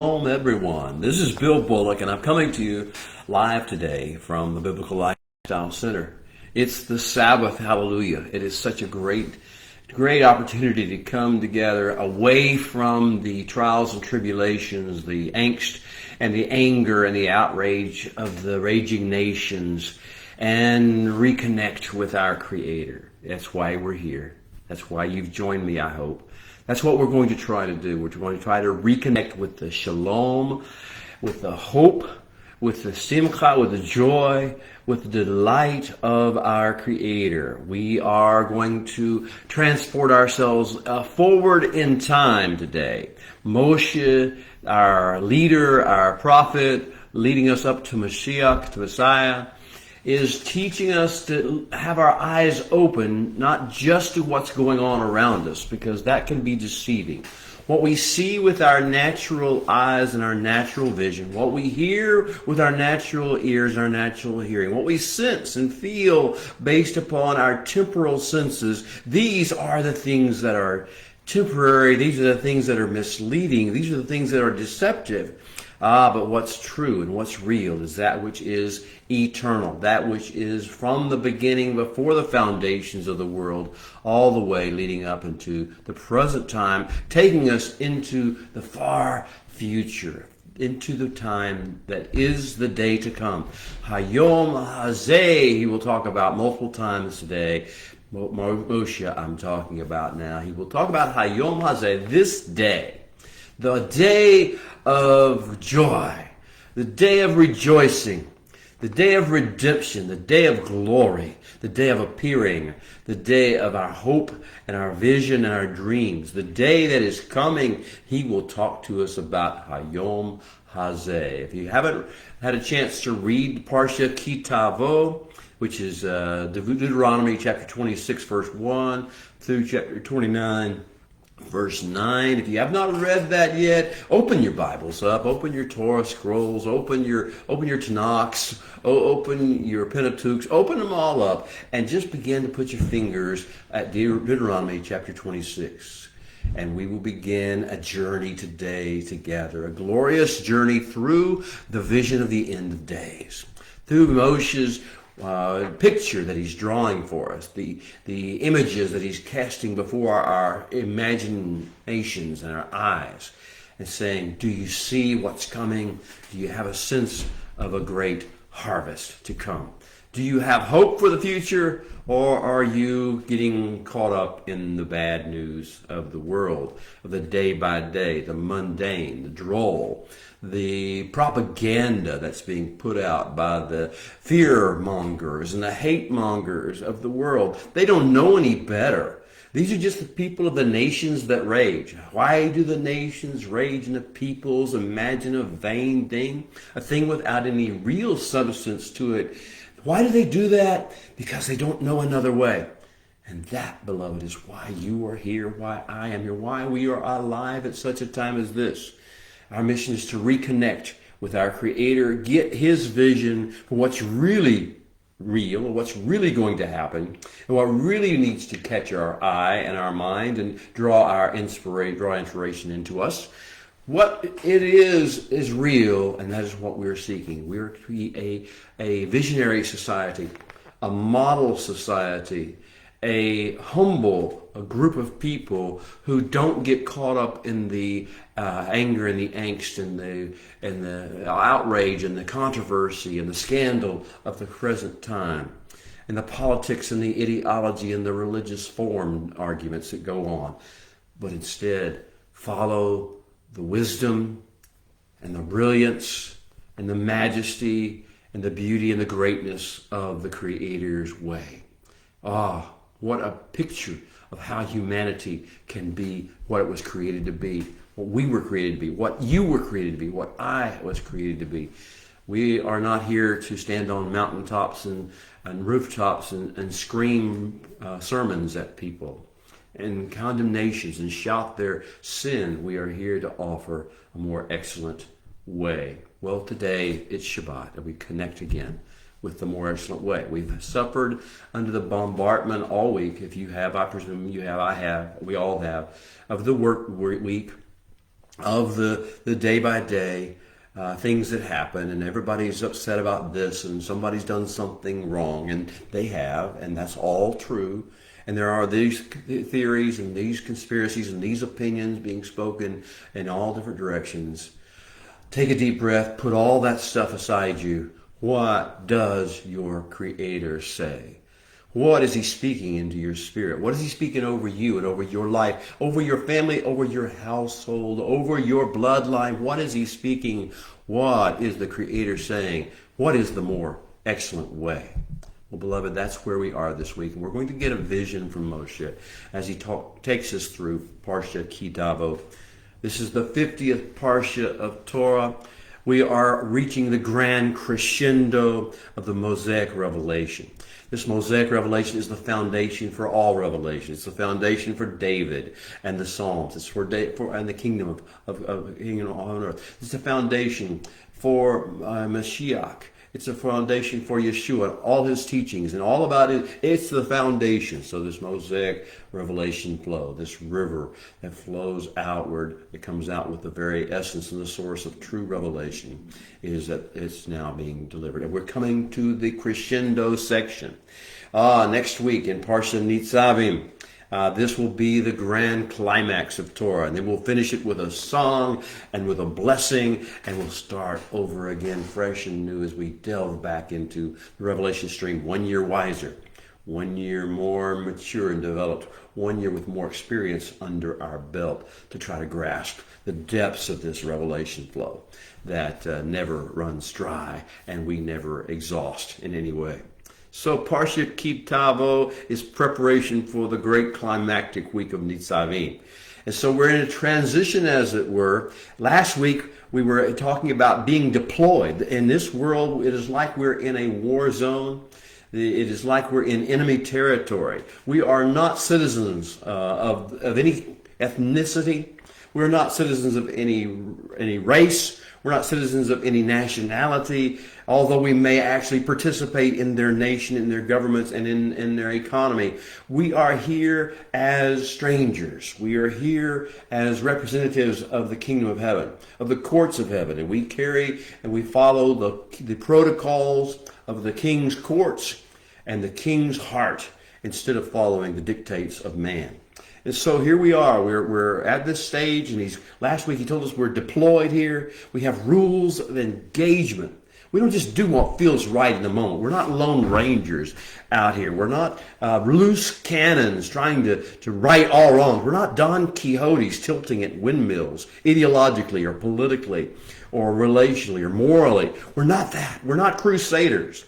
Shalom, everyone. This is Bill Bullock, and I'm coming to you live today from the Biblical Lifestyle Center. It's the Sabbath, hallelujah. It is such a great opportunity to come together away from the trials and tribulations, the angst and the anger and the outrage of the raging nations, and reconnect with our Creator. That's why we're here. That's why you've joined me, I hope. That's what we're going to try to do. We're going to try to reconnect with the shalom, with the hope, with the simcha, with the joy, with the delight of our Creator. We are going to transport ourselves forward in time today. Moshe, our leader, our prophet, leading us up to Mashiach, to Messiah, is teaching us to have our eyes open, not just to what's going on around us, because that can be deceiving. What we see with our natural eyes and our natural vision, what we hear with our natural ears and our natural hearing, what we sense and feel based upon our temporal senses, these are the things that are temporary, these are the things that are misleading, these are the things that are deceptive. But what's true and what's real is that which is eternal, that which is from the beginning, before the foundations of the world, all the way leading up into the present time, taking us into the far future, into the time that is the day to come. Hayom Hazeh, he will talk about multiple times today. Moshe, I'm talking about now. He will talk about Hayom Hazeh, this day, the day of joy, the day of rejoicing, the day of redemption, the day of glory, the day of appearing, the day of our hope and our vision and our dreams, the day that is coming. He will talk to us about Hayom Hazeh. If you haven't had a chance to read Parsha Ki Tavo, which is Deuteronomy chapter 26, verse 1 through chapter 29, verse 9. If you have not read that yet, open your Bibles up, open your Torah scrolls, open your Tanakhs, open your Pentateuchs, open them all up, and just begin to put your fingers at Deuteronomy chapter 26. And we will begin a journey today together, a glorious journey through the vision of the end of days, through Moshe's picture that he's drawing for us, the images that he's casting before our imaginations and our eyes, and saying, do you see what's coming? Do you have a sense of a great harvest to come? Do you have hope for the future, or are you getting caught up in the bad news of the world, of the day by day, the mundane, the droll, the propaganda that's being put out by the fear mongers and the hate mongers of the world? They don't know any better. These are just the people of the nations that rage. Why do the nations rage and the peoples imagine a vain thing, a thing without any real substance to it? Why do they do that? Because they don't know another way. And that, beloved, is why you are here, why I am here, why we are alive at such a time as this. Our mission is to reconnect with our Creator, get His vision for what's really real, what's really going to happen, and what really needs to catch our eye and our mind and draw inspiration into us. What it is real, and that is what we're seeking. We're to be a visionary society, a model society, a group of people who don't get caught up in the anger and the angst and the outrage and the controversy and the scandal of the present time, and the politics and the ideology and the religious form arguments that go on, but instead follow the wisdom and the brilliance and the majesty and the beauty and the greatness of the Creator's way. What a picture of how humanity can be what it was created to be, what we were created to be, what you were created to be, what I was created to be. We are not here to stand on mountaintops and rooftops and scream sermons at people and condemnations and shout their sin. We are here to offer a more excellent way. Well, today it's Shabbat, and we connect again with the more excellent way. We've suffered under the bombardment all week. If you have, I presume you have, I have, we all have, of the work week, of the day by day things that happen, and everybody's upset about this, and somebody's done something wrong, and they have, and that's all true. And there are these theories and these conspiracies and these opinions being spoken in all different directions. Take a deep breath, put all that stuff aside you. What does your Creator say? What is He speaking into your spirit? What is He speaking over you and over your life, over your family, over your household, over your bloodline? What is He speaking? What is the Creator saying? What is the more excellent way? Well, beloved, that's where we are this week. And we're going to get a vision from Moshe as he takes us through Parsha Ki Tavo. This is the 50th Parsha of Torah. We are reaching the grand crescendo of the Mosaic revelation. This Mosaic revelation is the foundation for all revelation. It's the foundation for David and the Psalms. It's for and the kingdom of on earth. It's the foundation for Mashiach. It's a foundation for Yeshua, all his teachings and all about it. It's the foundation. So this Mosaic revelation flow, this river that flows outward, it comes out with the very essence and the source of true revelation, is that it's now being delivered. And we're coming to the crescendo section. Next week in Parsha Nitzavim. This will be the grand climax of Torah, and then we'll finish it with a song and with a blessing, and we'll start over again fresh and new as we delve back into the revelation stream 1 year wiser, 1 year more mature and developed, 1 year with more experience under our belt to try to grasp the depths of this revelation flow that never runs dry and we never exhaust in any way. So Parsha Ki Tavo is preparation for the great climactic week of Nitzavim. And so we're in a transition, as it were. Last week we were talking about being deployed. In this world, it is like we're in a war zone. It is like we're in enemy territory. We are not citizens of any ethnicity. We're not citizens of any race. We're not citizens of any nationality, although we may actually participate in their nation, in their governments, and in their economy. We are here as strangers. We are here as representatives of the kingdom of heaven, of the courts of heaven, and we carry and we follow the protocols of the king's courts and the king's heart instead of following the dictates of man. And so here we are. We're at this stage, and last week he told us we're deployed here. We have rules of engagement. We don't just do what feels right in the moment. We're not lone rangers out here. We're not loose cannons trying to right all wrongs. We're not Don Quixotes tilting at windmills ideologically or politically or relationally or morally. We're not that. We're not crusaders.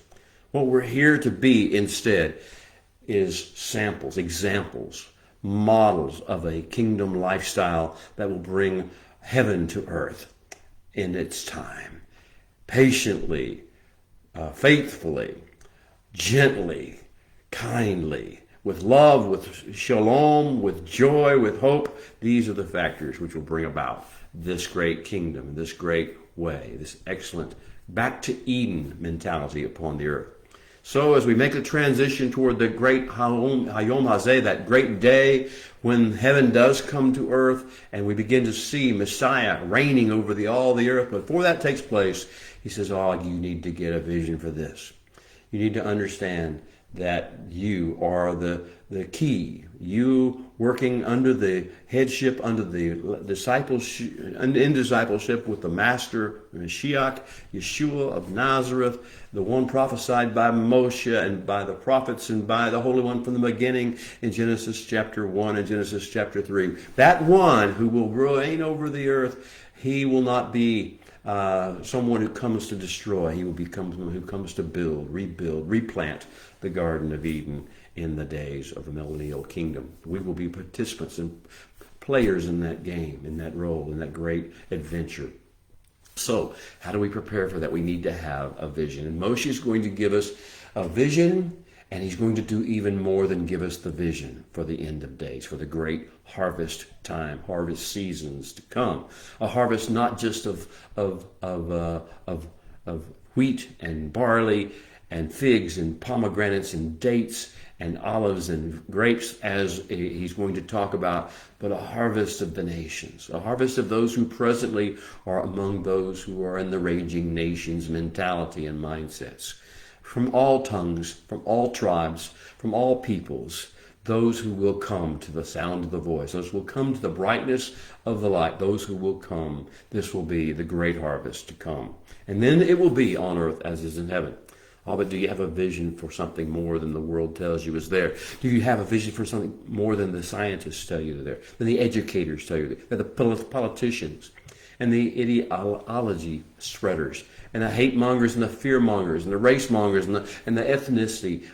What we're here to be instead is samples, examples, models of a kingdom lifestyle that will bring heaven to earth in its time. Patiently, faithfully, gently, kindly, with love, with shalom, with joy, with hope. These are the factors which will bring about this great kingdom, this great way, this excellent back to Eden mentality upon the earth. So as we make the transition toward the great Hayom Hazeh, that great day when heaven does come to earth and we begin to see Messiah reigning over all the earth, before that takes place, he says, you need to get a vision for this. You need to understand that you are the key. You working under the headship, under the discipleship, in discipleship with the Master, Mashiach, Yeshua of Nazareth, the one prophesied by Moshe and by the prophets and by the Holy One from the beginning in Genesis chapter 1 and Genesis chapter 3. That one who will reign over the earth, he will not be someone who comes to destroy. He will become someone who comes to build, rebuild, replant the Garden of Eden in the days of the millennial kingdom. We will be participants and players in that game, in that role, in that great adventure. So how do we prepare for that? We need to have a vision. And Moshe is going to give us a vision, and he's going to do even more than give us the vision for the end of days, for the great harvest time, harvest seasons to come. A harvest not just of wheat and barley and figs and pomegranates and dates and olives and grapes, as he's going to talk about, but a harvest of the nations, a harvest of those who presently are among those who are in the raging nations mentality and mindsets. From all tongues, from all tribes, from all peoples, those who will come to the sound of the voice, those who will come to the brightness of the light, those who will come. This will be the great harvest to come. And then it will be on earth as is in heaven. Oh, but do you have a vision for something more than the world tells you is there? Do you have a vision for something more than the scientists tell you is there, than the educators tell you, than the politicians, and the ideology spreaders, and the hate mongers, and the fear mongers, and the race mongers, and the ethnicity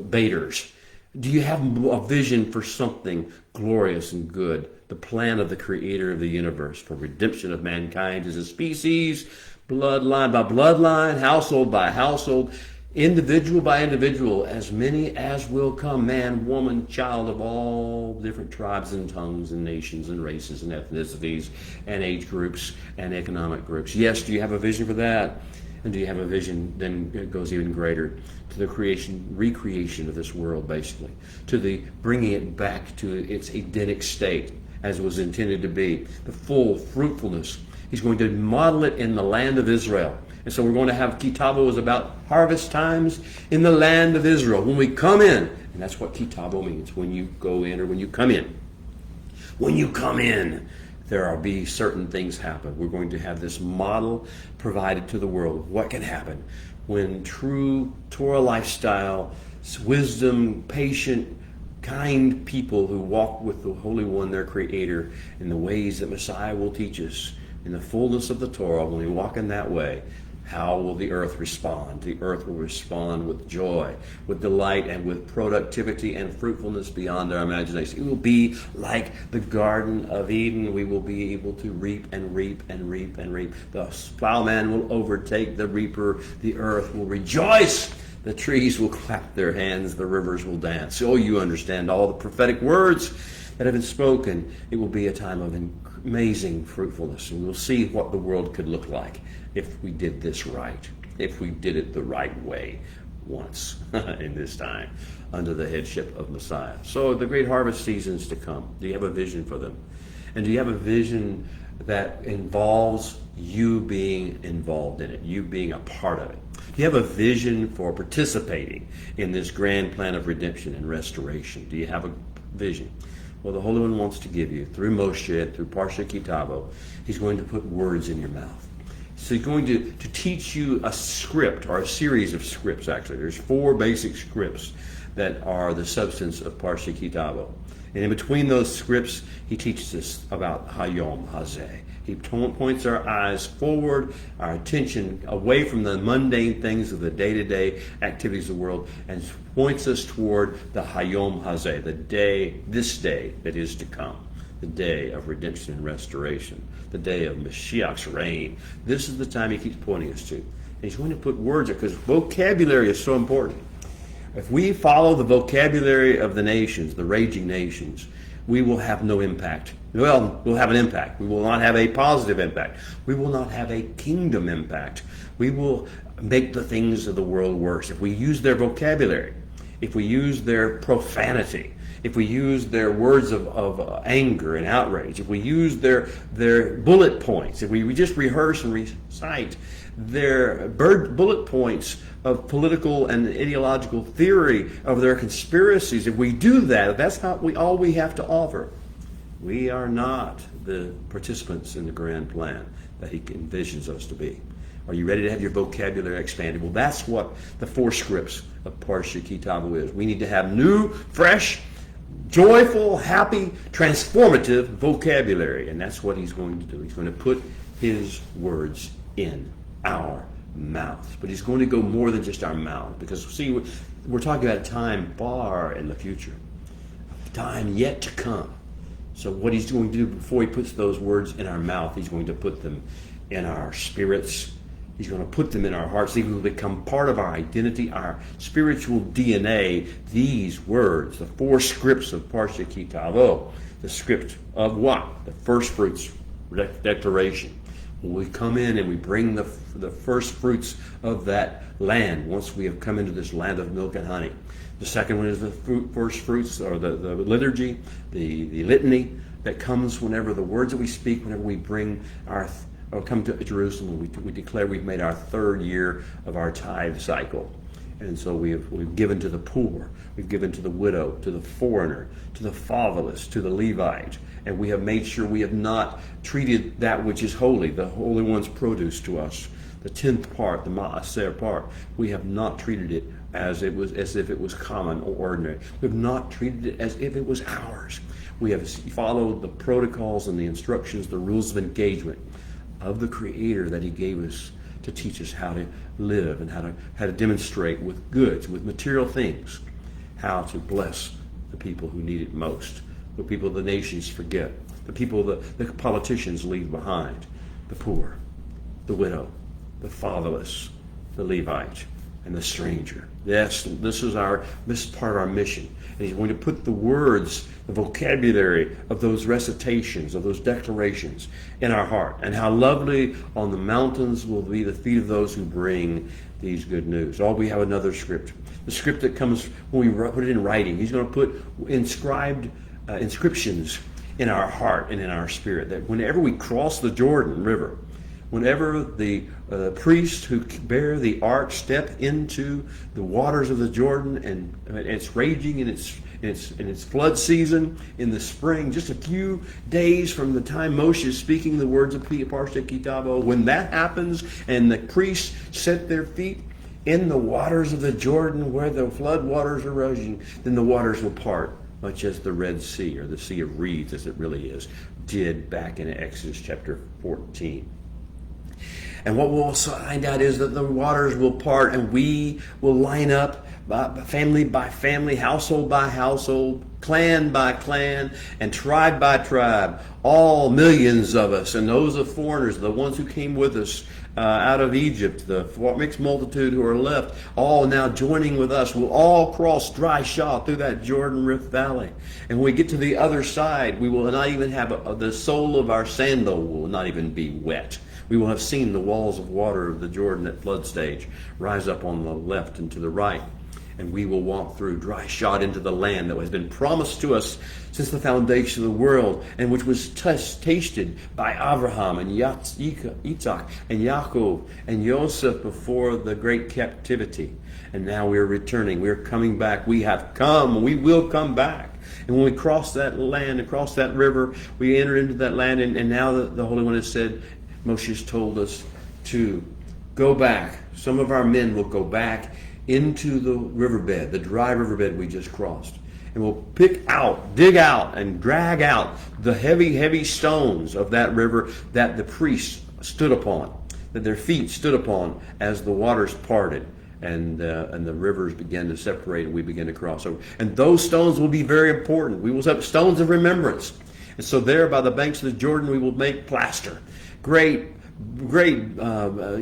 baiters? Do you have a vision for something glorious and good? The plan of the creator of the universe for redemption of mankind as a species, bloodline by bloodline, household by household, individual by individual, as many as will come, man, woman, child of all different tribes and tongues and nations and races and ethnicities and age groups and economic groups. Yes, do you have a vision for that? And do you have a vision, then it goes even greater, to the recreation of this world, basically, to the bringing it back to its Edenic state, as it was intended to be, the full fruitfulness. He's going to model it in the land of Israel. And so we're going to have Tavo is about harvest times in the land of Israel. When we come in, and that's what Tavo means, when you go in or when you come in. When you come in, there will be certain things happen. We're going to have this model provided to the world. What can happen when true Torah lifestyle, wisdom, patient, kind people who walk with the Holy One, their Creator, in the ways that Messiah will teach us, in the fullness of the Torah, when we walk in that way, how will the earth respond? The earth will respond with joy, with delight, and with productivity and fruitfulness beyond our imagination. It will be like the Garden of Eden. We will be able to reap and reap and reap and reap. The plowman will overtake the reaper. The earth will rejoice. The trees will clap their hands. The rivers will dance. So you understand all the prophetic words that have been spoken. It will be a time of amazing fruitfulness, and we'll see what the world could look like if we did this right, if we did it the right way once in this time under the headship of Messiah. So the great harvest seasons to come, do you have a vision for them? And do you have a vision that involves you being involved in it, you being a part of it? Do you have a vision for participating in this grand plan of redemption and restoration? Do you have a vision? Well, the Holy One wants to give you, through Moshe, through Parsha Tavo, he's going to put words in your mouth. So he's going to teach you a script, or a series of scripts, actually. There's 4 basic scripts that are the substance of Parsha Tavo. And in between those scripts, he teaches us about Hayom Hazeh. He points our eyes forward, our attention away from the mundane things of the day-to-day activities of the world, and points us toward the Hayom Hazeh, the day, this day that is to come, the day of redemption and restoration, the day of Mashiach's reign. This is the time he keeps pointing us to. And he's going to put words there, because vocabulary is so important. If we follow the vocabulary of the nations, the raging nations, we will have no impact. Well, we'll have an impact. We will not have a positive impact. We will not have a kingdom impact. We will make the things of the world worse. If we use their vocabulary, if we use their profanity, if we use their words of anger and outrage, if we use their bullet points, if we just rehearse and recite their bullet points of political and ideological theory of their conspiracies, if we do that, that's not all we have to offer. We are not the participants in the grand plan that he envisions us to be. Are you ready to have your vocabulary expanded? Well, that's what the 4 scripts of Parsha Tavo is. We need to have new, fresh, joyful, happy, transformative vocabulary. And that's what he's going to do. He's going to put his words in our mouth. But he's going to go more than just our mouth. Because, see, we're talking about a time far in the future. A time yet to come. So what he's going to do before he puts those words in our mouth, he's going to put them in our spirits. He's going to put them in our hearts. They will become part of our identity, our spiritual DNA. These words, the 4 scripts of Parsha Tavo, the script of what? The first fruits declaration. When we come in and we bring the first fruits of that land, once we have come into this land of milk and honey, The second one is the first fruits, or the liturgy, the litany that comes whenever the words that we speak, whenever we bring or come to Jerusalem, we declare we've made our third year of our tithe cycle. And so we've given to the poor, we've given to the widow, to the foreigner, to the fatherless, to the Levite, and we have made sure we have not treated that which is holy, the Holy One's produce to us, the 10th part, the maaser part. We have not treated it as if it was common or ordinary. We have not treated it as if it was ours. We have followed the protocols and the instructions, the rules of engagement of the Creator that He gave us to teach us how to live and how to demonstrate with goods, with material things, how to bless the people who need it most, the people the nations forget, the people the politicians leave behind, the poor, the widow, the fatherless, the Levite, and the stranger. Yes, this is part of our mission. And He's going to put the words, the vocabulary of those recitations, of those declarations in our heart. And how lovely on the mountains will be the feet of those who bring these good news. We have another script. The script that comes when we put it in writing. He's going to put inscriptions in our heart and in our spirit, that whenever we cross the Jordan River, whenever the priests who bear the ark step into the waters of the Jordan, and it's raging in its flood season in the spring, just a few days from the time Moshe is speaking the words of Tavo, when that happens and the priests set their feet in the waters of the Jordan where the flood waters are raging, then the waters will part, much as the Red Sea, or the Sea of Reeds as it really is, did back in Exodus chapter 14. And what we'll find out is that the waters will part, and we will line up family by family, household by household, clan by clan, and tribe by tribe. All millions of us, and those of foreigners, the ones who came with us out of Egypt, the mixed multitude who are left, all now joining with us, will all cross dry shod through that Jordan Rift Valley. And when we get to the other side, we will not even have the sole of our sandal will not even be wet. We will have seen the walls of water of the Jordan at flood stage rise up on the left and to the right. And we will walk through dry shod into the land that has been promised to us since the foundation of the world, and which was tasted by Abraham and Isaac and Yaakov and Joseph before the great captivity. And now we are returning. We are coming back. We have come. We will come back. And when we cross that land, across that river, we enter into that land. And now the Holy One has said, Moshe has told us to go back. Some of our men will go back into the riverbed, the dry riverbed we just crossed. And we'll dig out, and drag out the heavy, heavy stones of that river that the priests stood upon, that their feet stood upon as the waters parted and the rivers began to separate and we began to cross over. And those stones will be very important. We will have stones of remembrance. And so there by the banks of the Jordan we will make plaster. Great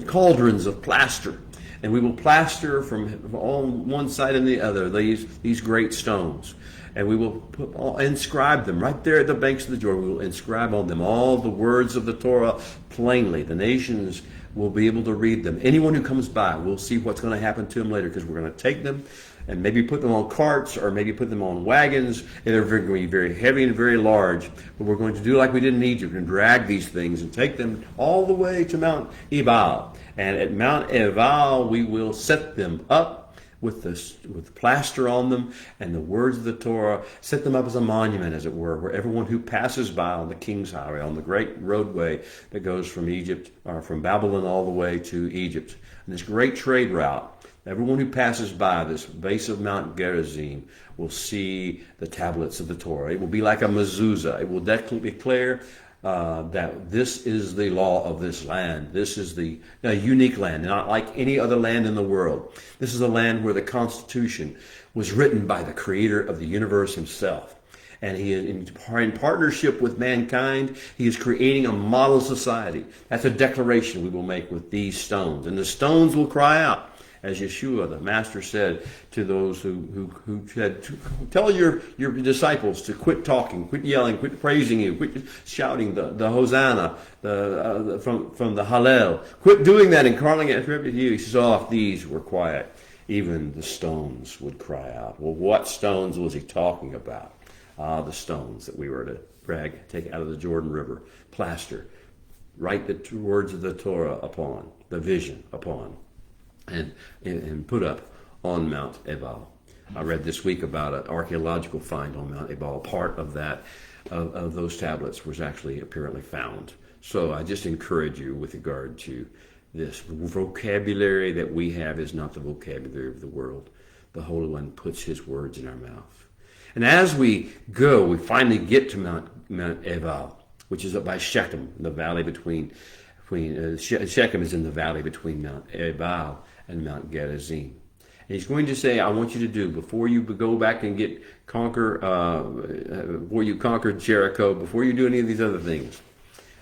cauldrons of plaster, and we will plaster from on one side and the other these great stones, and we will inscribe them right there at the banks of the Jordan. We will inscribe on them all the words of the Torah plainly. The nations will be able to read them. Anyone who comes by, we'll see what's going to happen to them later, because we're going to take them and maybe put them on carts, or maybe put them on wagons, and they're going to be very heavy and very large. But we're going to do like we did in Egypt and drag these things and take them all the way to Mount Ebal. And at Mount Ebal, we will set them up with plaster on them and the words of the Torah, set them up as a monument, as it were, where everyone who passes by on the King's Highway, on the great roadway that goes from Egypt, or from Babylon all the way to Egypt, and this great trade route, everyone who passes by this base of Mount Gerizim will see the tablets of the Torah. It will be like a mezuzah. It will declare that this is the law of this land. This is the unique land, not like any other land in the world. This is a land where the Constitution was written by the Creator of the universe Himself. And He is in partnership with mankind. He is creating a model society. That's a declaration we will make with these stones. And the stones will cry out, as Yeshua, the Master, said to those who said, tell your disciples to quit talking, quit yelling, quit praising you, quit shouting the Hosanna from the Hallel. Quit doing that and calling it to you. He says, if these were quiet, even the stones would cry out. Well, what stones was he talking about? The stones that we were to take out of the Jordan River, plaster, write the words of the Torah upon, the vision upon, and put up on Mount Ebal. I read this week about an archaeological find on Mount Ebal. Part of that, of those tablets, was actually apparently found. So I just encourage you with regard to this vocabulary that we have is not the vocabulary of the world. The Holy One puts his words in our mouth. And as we go, we finally get to Mount Ebal, which is up by Shechem, the valley between Shechem is in the valley between Mount Ebal and Mount Gerizim. And he's going to say, I want you to do, before you go back and before you conquer Jericho, before you do any of these other things,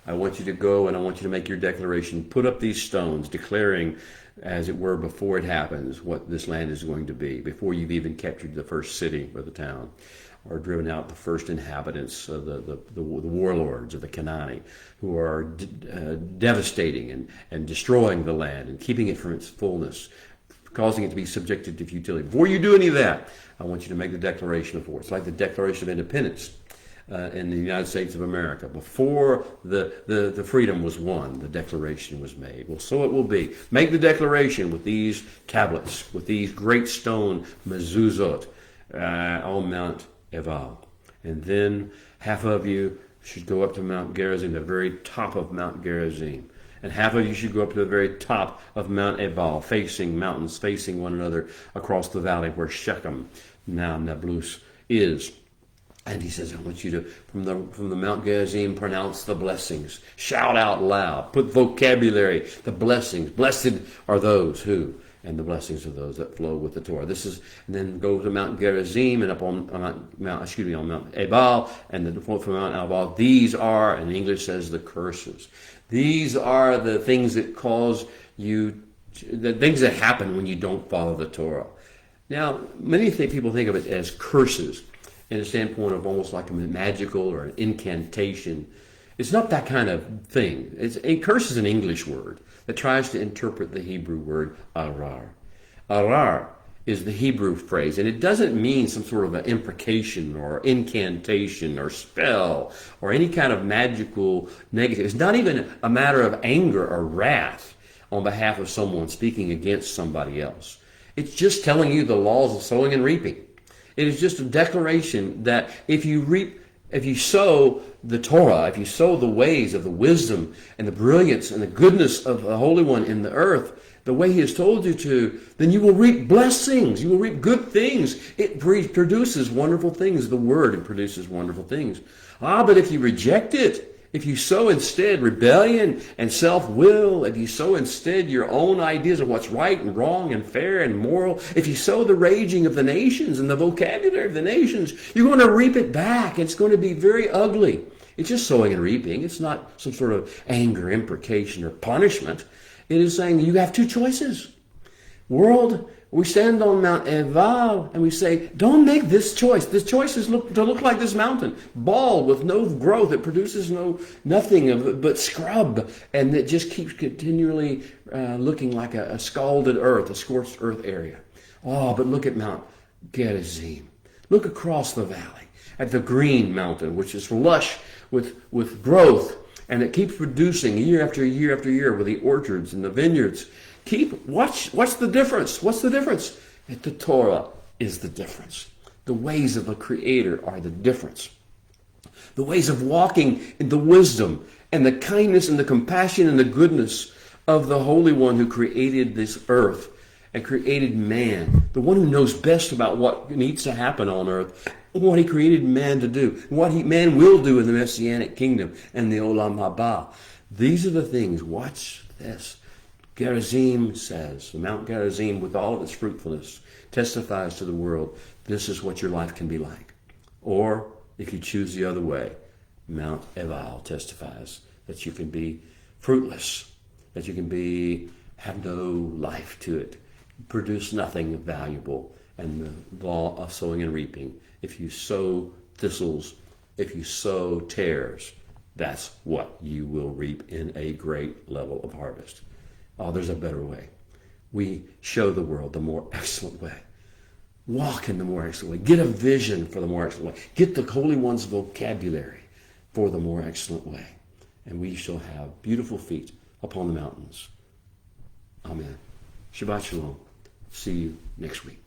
I want you to go and I want you to make your declaration, put up these stones, declaring, as it were, before it happens, what this land is going to be, before you've even captured the first city or the town, or driven out the first inhabitants, the warlords of the Canaani, who are devastating and destroying the land and keeping it from its fullness, causing it to be subjected to futility. Before you do any of that, I want you to make the Declaration of War. It's like the Declaration of Independence in the United States of America. Before the freedom was won, the declaration was made. Well, so it will be. Make the declaration with these tablets, with these great stone mezuzot on Mount Ebal. And then half of you should go up to Mount Gerizim, the very top of Mount Gerizim. And half of you should go up to the very top of Mount Ebal, facing mountains, facing one another across the valley where Shechem, now Nablus, is. And he says, I want you to, from the Mount Gerizim, pronounce the blessings. Shout out loud. Put vocabulary, the blessings. Blessed are those who, and the blessings of those that flow with the Torah. This is, and then go to Mount Gerizim and up on Mount Ebal, and then from Mount Ebal. These are, in English says, the curses. These are the things that cause you, the things that happen when you don't follow the Torah. Now, many people think of it as curses, in a standpoint of almost like a magical or an incantation. It's not that kind of thing. A curse is an English word that tries to interpret the Hebrew word arar. Arar is the Hebrew phrase, and it doesn't mean some sort of an imprecation or incantation or spell or any kind of magical negative. It's not even a matter of anger or wrath on behalf of someone speaking against somebody else. It's just telling you the laws of sowing and reaping. It is just a declaration that if you sow the Torah, if you sow the ways of the wisdom and the brilliance and the goodness of the Holy One in the earth, the way he has told you to, then you will reap blessings. You will reap good things. It produces wonderful things. The Word, it produces wonderful things. But if you reject it, if you sow instead rebellion and self-will, if you sow instead your own ideas of what's right and wrong and fair and moral, if you sow the raging of the nations and the vocabulary of the nations, you're going to reap it back. It's going to be very ugly. It's just sowing and reaping. It's not some sort of anger, imprecation, or punishment. It is saying you have two choices. World, we stand on Mount Ebal and we say, don't make this choice. This choice is to look like this mountain, bald with no growth. It produces nothing but scrub, and it just keeps continually looking like a scalded earth, a scorched earth area. But look at Mount Gerizim. Look across the valley at the green mountain, which is lush with growth, and it keeps producing year after year after year with the orchards and the vineyards. Watch the difference. What's the difference? The Torah is the difference. The ways of the Creator are the difference. The ways of walking in the wisdom and the kindness and the compassion and the goodness of the Holy One who created this earth and created man, the one who knows best about what needs to happen on earth, what he created man to do, what man will do in the Messianic kingdom and the Olam Haba. These are the things. Watch this. Gerizim says, Mount Gerizim, with all of its fruitfulness, testifies to the world, this is what your life can be like. Or, if you choose the other way, Mount Ebal testifies that you can be fruitless, that you can have no life to it, produce nothing valuable, and the law of sowing and reaping. If you sow thistles, if you sow tares, that's what you will reap in a great level of harvest. There's a better way. we show the world the more excellent way. Walk in the more excellent way. Get a vision for the more excellent way. Get the Holy One's vocabulary for the more excellent way. And we shall have beautiful feet upon the mountains. Amen. Shabbat Shalom. See you next week.